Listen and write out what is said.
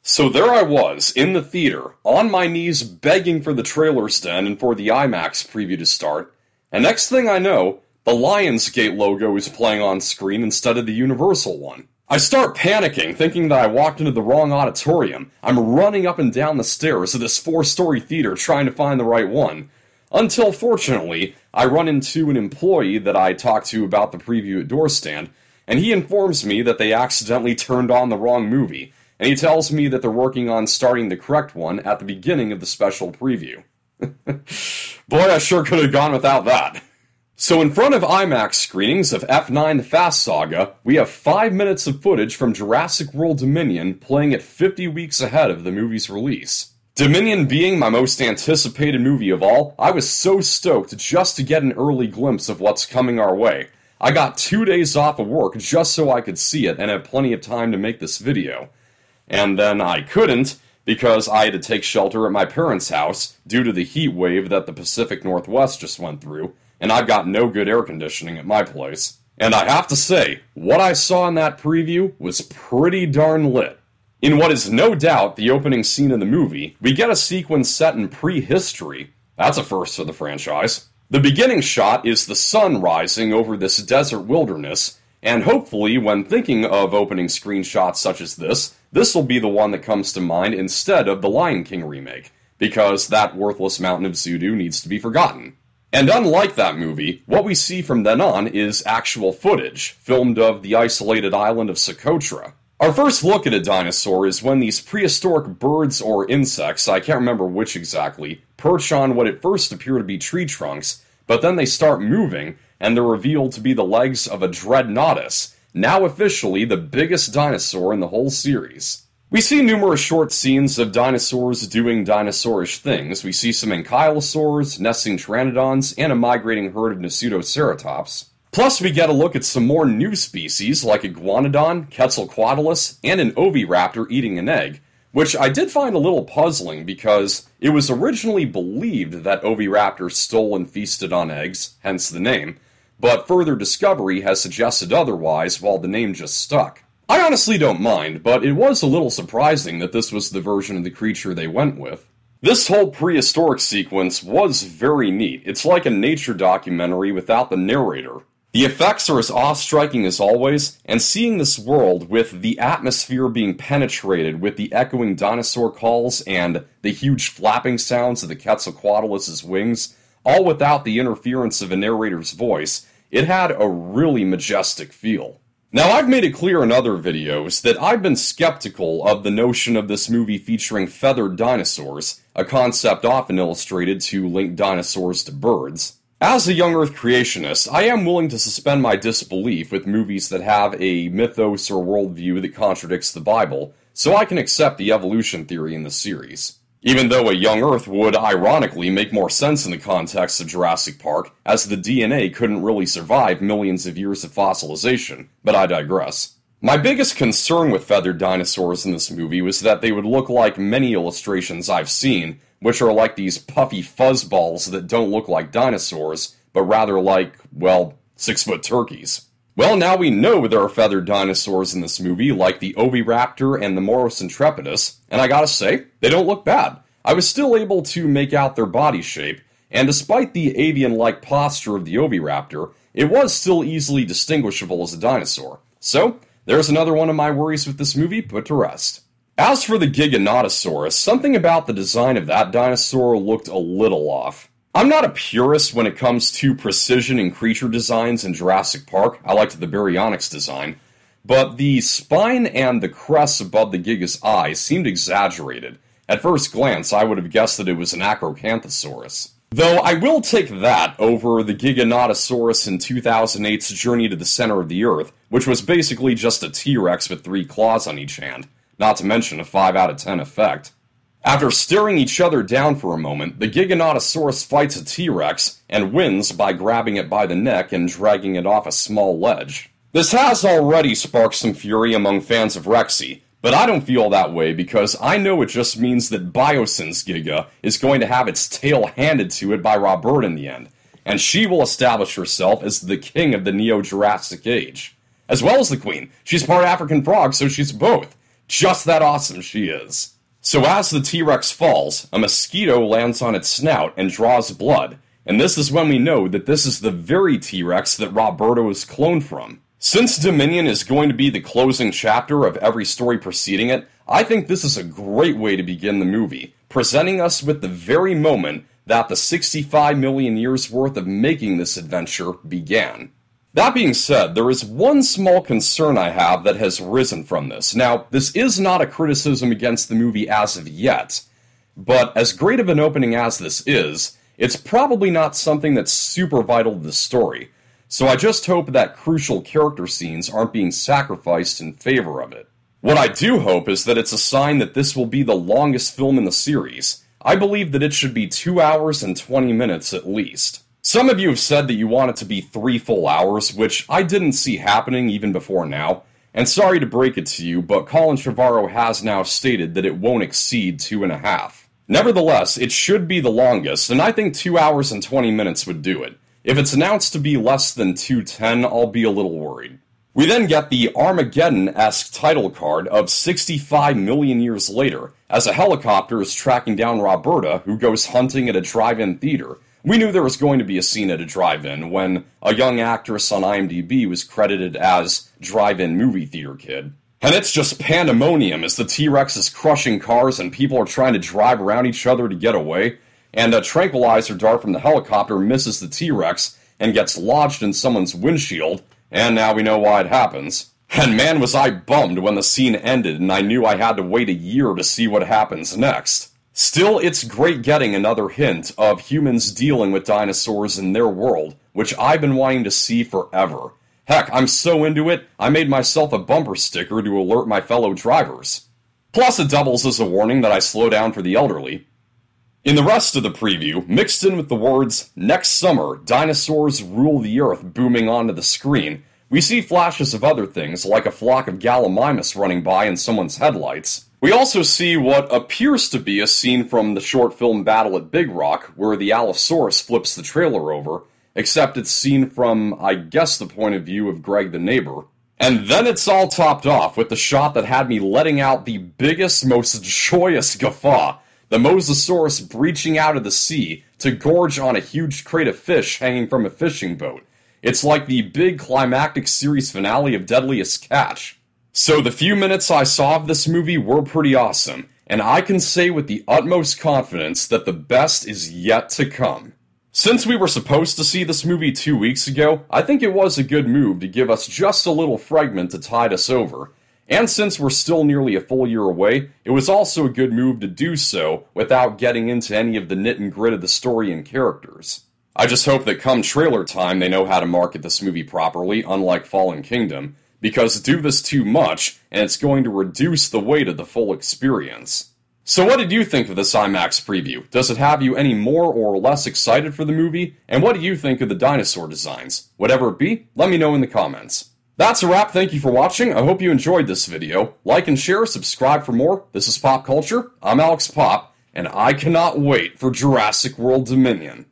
So there I was, in the theater, on my knees begging for the trailer's den and for the IMAX preview to start, and next thing I know, the Lionsgate logo is playing on screen instead of the Universal one. I start panicking, thinking that I walked into the wrong auditorium. I'm running up and down the stairs of this 4-story theater trying to find the right one. Until, fortunately, I run into an employee that I talked to about the preview at Doorstand, and he informs me that they accidentally turned on the wrong movie, and he tells me that they're working on starting the correct one at the beginning of the special preview. Boy, I sure could have gone without that. So in front of IMAX screenings of F9 The Fast Saga, we have 5 minutes of footage from Jurassic World Dominion playing at 50 weeks ahead of the movie's release. Dominion being my most anticipated movie of all, I was so stoked just to get an early glimpse of what's coming our way. I got 2 days off of work just so I could see it and have plenty of time to make this video. And then I couldn't, because I had to take shelter at my parents' house due to the heat wave that the Pacific Northwest just went through, and I've got no good air conditioning at my place. And I have to say, what I saw in that preview was pretty darn lit. In what is no doubt the opening scene of the movie, we get a sequence set in prehistory. That's a first for the franchise. The beginning shot is the sun rising over this desert wilderness, and hopefully when thinking of opening screenshots such as this will be the one that comes to mind instead of the Lion King remake, because that worthless mountain of Zudu needs to be forgotten. And unlike that movie, what we see from then on is actual footage, filmed of the isolated island of Socotra. Our first look at a dinosaur is when these prehistoric birds or insects, I can't remember which exactly, perch on what at first appear to be tree trunks, but then they start moving, and they're revealed to be the legs of a Dreadnoughtus, now officially the biggest dinosaur in the whole series. We see numerous short scenes of dinosaurs doing dinosaurish things. We see some ankylosaurs, nesting pteranodons, and a migrating herd of Nasutoceratops. Plus, we get a look at some more new species like Iguanodon, Quetzalcoatlus, and an oviraptor eating an egg, which I did find a little puzzling because it was originally believed that oviraptors stole and feasted on eggs, hence the name, but further discovery has suggested otherwise while the name just stuck. I honestly don't mind, but it was a little surprising that this was the version of the creature they went with. This whole prehistoric sequence was very neat. It's like a nature documentary without the narrator. The effects are as awe-striking as always, and seeing this world with the atmosphere being penetrated with the echoing dinosaur calls and the huge flapping sounds of the Quetzalcoatlus' wings, all without the interference of a narrator's voice, it had a really majestic feel. Now, I've made it clear in other videos that I've been skeptical of the notion of this movie featuring feathered dinosaurs, a concept often illustrated to link dinosaurs to birds. As a young Earth creationist, I am willing to suspend my disbelief with movies that have a mythos or worldview that contradicts the Bible, so I can accept the evolution theory in the series. Even though a young Earth would, ironically, make more sense in the context of Jurassic Park, as the DNA couldn't really survive millions of years of fossilization, but I digress. My biggest concern with feathered dinosaurs in this movie was that they would look like many illustrations I've seen, which are like these puffy fuzzballs that don't look like dinosaurs, but rather like, well, 6-foot turkeys. Well, now we know there are feathered dinosaurs in this movie, like the oviraptor and the Moros intrepidus, and I gotta say, they don't look bad. I was still able to make out their body shape, and despite the avian-like posture of the oviraptor, it was still easily distinguishable as a dinosaur. So, there's another one of my worries with this movie put to rest. As for the Giganotosaurus, something about the design of that dinosaur looked a little off. I'm not a purist when it comes to precision in creature designs in Jurassic Park. I liked the Baryonyx design. But the spine and the crest above the Giga's eyes seemed exaggerated. At first glance, I would have guessed that it was an Acrocanthosaurus. Though I will take that over the Giganotosaurus in 2008's Journey to the Center of the Earth, which was basically just a T-Rex with 3 claws on each hand. Not to mention a 5 out of 10 effect. After staring each other down for a moment, the Giganotosaurus fights a T-Rex and wins by grabbing it by the neck and dragging it off a small ledge. This has already sparked some fury among fans of Rexy, but I don't feel that way because I know it just means that Biosyn's Giga is going to have its tail handed to it by Robert in the end, and she will establish herself as the king of the Neo-Jurassic Age. As well as the queen. She's part African frog, so she's both. Just that awesome she is. So as the T-Rex falls, a mosquito lands on its snout and draws blood, and this is when we know that this is the very T-Rex that Roberto is cloned from. Since Dominion is going to be the closing chapter of every story preceding it, I think this is a great way to begin the movie, presenting us with the very moment that the 65 million years worth of making this adventure began. That being said, there is one small concern I have that has risen from this. Now, this is not a criticism against the movie as of yet, but as great of an opening as this is, it's probably not something that's super vital to the story. So I just hope that crucial character scenes aren't being sacrificed in favor of it. What I do hope is that it's a sign that this will be the longest film in the series. I believe that it should be 2 hours and 20 minutes at least. Some of you have said that you want it to be 3 full hours, which I didn't see happening even before now. And sorry to break it to you, but Colin Trevorrow has now stated that it won't exceed 2.5. Nevertheless, it should be the longest, and I think 2 hours and 20 minutes would do it. If it's announced to be less than 2:10, I'll be a little worried. We then get the Armageddon-esque title card of 65 million years later, as a helicopter is tracking down Roberta, who goes hunting at a drive-in theater. We knew there was going to be a scene at a drive-in when a young actress on IMDb was credited as Drive-In Movie Theater Kid. And it's just pandemonium as the T-Rex is crushing cars and people are trying to drive around each other to get away. And a tranquilizer dart from the helicopter misses the T-Rex and gets lodged in someone's windshield, and now we know why it happens. And man, was I bummed when the scene ended and I knew I had to wait a year to see what happens next. Still, it's great getting another hint of humans dealing with dinosaurs in their world, which I've been wanting to see forever. Heck, I'm so into it, I made myself a bumper sticker to alert my fellow drivers. Plus it doubles as a warning that I slow down for the elderly. In the rest of the preview, mixed in with the words, "Next summer, dinosaurs rule the earth" booming onto the screen, we see flashes of other things, like a flock of Gallimimus running by in someone's headlights. We also see what appears to be a scene from the short film Battle at Big Rock, where the Allosaurus flips the trailer over, except it's seen from, I guess, the point of view of Greg the neighbor. And then it's all topped off with the shot that had me letting out the biggest, most joyous guffaw. The Mosasaurus breaching out of the sea to gorge on a huge crate of fish hanging from a fishing boat. It's like the big climactic series finale of Deadliest Catch. So the few minutes I saw of this movie were pretty awesome, and I can say with the utmost confidence that the best is yet to come. Since we were supposed to see this movie 2 weeks ago, I think it was a good move to give us just a little fragment to tide us over. And since we're still nearly a full year away, it was also a good move to do so without getting into any of the nit and grit of the story and characters. I just hope that come trailer time they know how to market this movie properly, unlike Fallen Kingdom, because do this too much, and it's going to reduce the weight of the full experience. So what did you think of this IMAX preview? Does it have you any more or less excited for the movie? And what do you think of the dinosaur designs? Whatever it be, let me know in the comments. That's a wrap, thank you for watching, I hope you enjoyed this video. Like and share, subscribe for more. This is Pop Culture, I'm Alex Pop, and I cannot wait for Jurassic World Dominion.